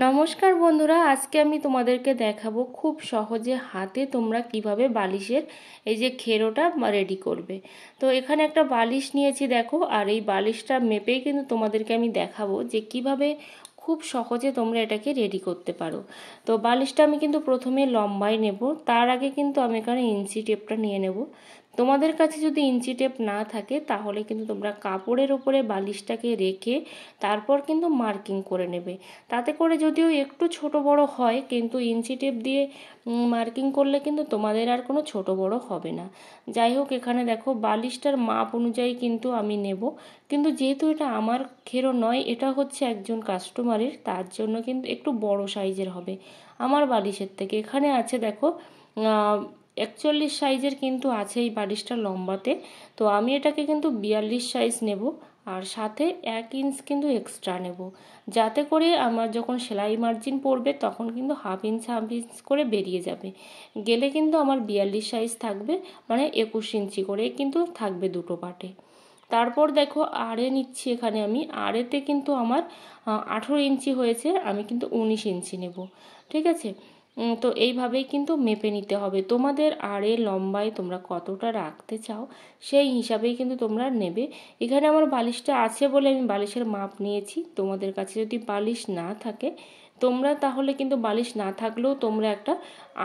নমস্কার বন্ধুরা, আজকে আমি তোমাদেরকে দেখাবো খুব সহজে হাতে তোমরা কিভাবে বালিশের এই যে খেরোটা রেডি করবে। তো এখানে একটা বালিশ নিয়েছি দেখো, আর এই বালিশটা মেপেই কিন্তু তোমাদেরকে আমি দেখাবো যে কিভাবে খুব সহজে তোমরা এটাকে রেডি করতে পারো। তো বালিশটা আমি কিন্তু প্রথমে লম্বায় নেব, তার আগে কিন্তু আমি এখানে ইঞ্চি টেপটা নিয়ে নেব। তোমাদের কাছে যদি ইঞ্চি টেপ না থাকে তাহলে কিন্তু তোমরা কাপড়ের ওপরে বালিশটাকে রেখে তারপর কিন্তু মার্কিং করে নেবে। তাতে করে যদিও একটু ছোট বড় হয়, কিন্তু ইঞ্চি টেপ দিয়ে মার্কিং করলে কিন্তু তোমাদের আর কোনো ছোট বড় হবে না। যাই হোক, এখানে দেখো বালিশটার মাপ অনুযায়ী কিন্তু আমি নেব, কিন্তু যেহেতু এটা আমার খেরো নয়, এটা হচ্ছে একজন কাস্টমারের, তার জন্য কিন্তু একটু বড় সাইজের হবে আমার বালিশের থেকে। এখানে আছে দেখো 41 সাইজের কিন্তু আছে এই বালিশটা লম্বাতে। তো আমি এটাকে কিন্তু 42 সাইজ নেব, আর সাথে 1 ইঞ্চ কিন্তু এক্সট্রা নেব, যাতে করে আমার যখন সেলাই মার্জিন পড়বে তখন কিন্তু হাফ ইঞ্চ করে বেরিয়ে যাবে। গেলে কিন্তু আমার 42 সাইজ থাকবে, মানে 21 ইঞ্চি করে কিন্তু থাকবে দুটো পাটে। তারপর দেখো আড়ে নিচ্ছি, এখানে আমি আড়েতে কিন্তু আমার 18 ইঞ্চি হয়েছে, আমি কিন্তু 19 ইঞ্চি নেব। ঠিক আছে, তো এইভাবেই কিন্তু মেপে নিতে হবে। তোমাদের আড়ে লম্বায় তোমরা কতটা রাখতে চাও সেই হিসাবেই কিন্তু তোমরা নেবে। এখানে আমার বালিশটা আছে বলে আমি বালিশের মাপ নিয়েছি। তোমাদের কাছে যদি বালিশ না থাকে তোমরা তাহলে কিন্তু বালিশ না থাকলেও তোমরা একটা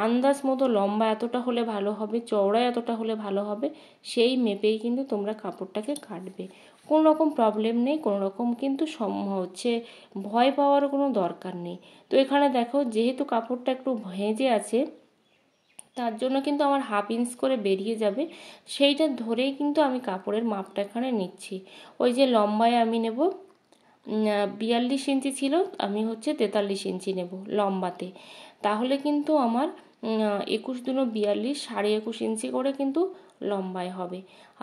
আন্দাজ মতো লম্বা এতটা হলে ভালো হবে, চওড়া এতটা হলে ভালো হবে, সেই মেপেই কিন্তু তোমরা কাপড়টাকে কাটবে। কোনো রকম প্রবলেম নেই, কোনো রকম কিন্তু ভয় পাওয়ার কোনো দরকার নেই। তো এখানে দেখো যেহেতু কাপড়টা একটু ভেজে আছে, তার জন্য কিন্তু আমার হাফ ইঞ্চ করে বেরিয়ে যাবে, সেইটা ধরেই কিন্তু আমি কাপড়ের মাপটা এখানে নিচ্ছি। ওই যে লম্বায় আমি নেব 42 ইঞ্চি ছিল, আমি হচ্ছে 43 ইঞ্চি নেব লম্বাতে। তাহলে কিন্তু আমার 21 দুনো 42, 21.5 ইঞ্চি করে কিন্তু লম্বায় হবে।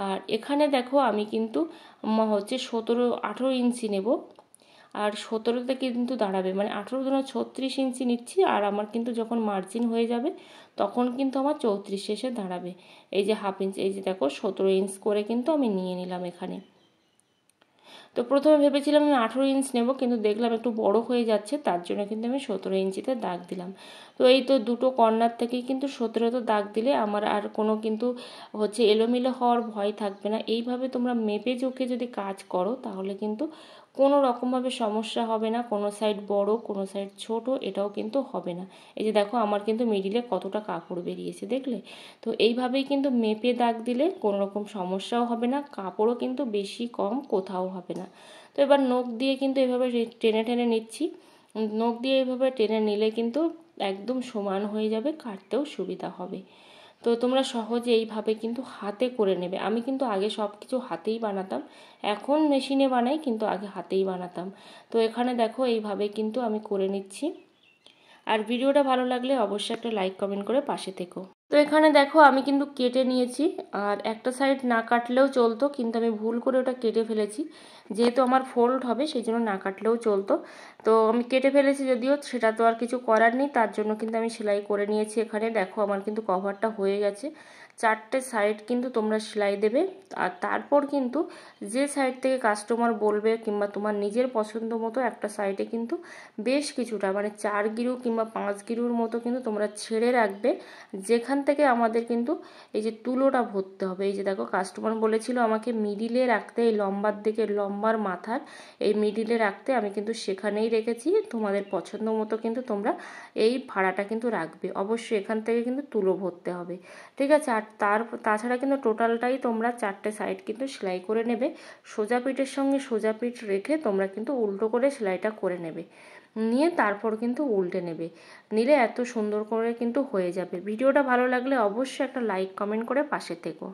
আর এখানে দেখো আমি কিন্তু 18 ইঞ্চি নেব, আর 17তে কিন্তু দাঁড়াবে, মানে 18 দুনো 36 ইঞ্চি নিচ্ছি, আর আমার কিন্তু যখন মার্জিন হয়ে যাবে তখন কিন্তু আমার 34 শেষে দাঁড়াবে। এই যে হাফ ইঞ্চ, এই যে দেখো 17 ইঞ্চ করে কিন্তু আমি নিয়ে নিলাম এখানে। তো প্রথমে ভেবেছিলাম আমি 18 ইঞ্চ নেব, কিন্তু দেখলাম একটু বড় হয়ে যাচ্ছে, তার জন্য কিন্তু আমি 17 ইঞ্চিতে দাগ দিলাম। তো এই তো দুটো কর্নার থেকেই কিন্তু 17তে দাগ দিলে আমার আর কোনো কিন্তু এলোমেলো হওয়ার ভয় থাকবে না। এইভাবে তোমরা মেপে জোকে যদি কাজ করো তাহলে কিন্তু কোনো রকমভাবে সমস্যা হবে না, কোনো সাইড বড় কোনো সাইড ছোট এটাও কিন্তু হবে না। এই যে দেখো আমার কিন্তু মিডিলে কতটা কাপড় বেরিয়েছে, দেখলে? তো এইভাবেই কিন্তু মেপে দাগ দিলে কোনো রকম সমস্যাও হবে না, কাপড়ও কিন্তু বেশি কম কোথাও হবে না। তো এবার নখ দিয়ে কিন্তু এভাবে টেনে টেনে নিচ্ছি। নখ দিয়ে এভাবে টেনে নিলে কিন্তু একদম সমান হয়ে যাবে, কাটতেও সুবিধা হবে। তো তোমরা সহজে এইভাবে কিন্তু হাতে করে নেবে। আমি কিন্তু আগে সব কিছু হাতেই বানাতাম, এখন মেশিনে বানাই, কিন্তু আগে হাতেই বানাতাম। তো এখানে দেখো এইভাবে কিন্তু আমি করে নিচ্ছি। আর ভিডিওটা ভালো লাগলে অবশ্যই একটা লাইক কমেন্ট করে পাশে থেকো। তো এখানে দেখো আমি কিন্তু কেটে নিয়েছি, আর একটা সাইড না কাটলেও চলতো, কিন্তু আমি ভুল করে ওটা কেটে ফেলেছি। যেহেতু আমার ফোল্ড হবে সেই জন্য না কাটলেও চলতো। তো আমি কেটে ফেলেছি, যদিও সেটা তো আর কিছু করার নেই, তার জন্য কিন্তু আমি সেলাই করে নিয়েছি। এখানে দেখো আমার কিন্তু কভারটা হয়ে গেছে। 4টে সাইড কিন্তু তোমরা সেলাই দেবে, আর তারপর কিন্তু যে সাইড থেকে কাস্টমার বলবে কিংবা তোমার নিজের পছন্দ মতো একটা সাইডে কিন্তু বেশ কিছুটা, মানে 4 গিরু কিংবা 5 গিরুর মতো কিন্তু তোমরা ছেড়ে রাখবে, যেখান থেকে আমাদের কিন্তু এই যে তুলোটা ভরতে হবে। এই যে দেখো কাস্টমার বলেছিল আমাকে মিডিলে রাখতে, এই লম্বার দিকে লম্বার মাথার এই মিডিলে রাখতে, আমি কিন্তু সেখানেই রেখেছি। তোমাদের পছন্দ মতো কিন্তু তোমরা এই ফাড়াটা কিন্তু রাখবে, অবশ্যই এখান থেকে কিন্তু তুলো ভরতে হবে। ঠিক আছে, আর তাছাড়া কিন্তু টোটালটাই তোমরা 4টে সাইড কিন্তু সেলাই করে নেবে। সোজা পিঠের সঙ্গে সোজা পিঠ রেখে তোমরা কিন্তু উল্টো করে সেলাইটা করে নেবে, নিয়ে তারপর কিন্তু উল্টে নেবে। নিলে এত সুন্দর করে কিন্তু হয়ে যাবে। ভিডিওটা ভালো লাগলে অবশ্যই একটা লাইক কমেন্ট করে পাশে থেকো।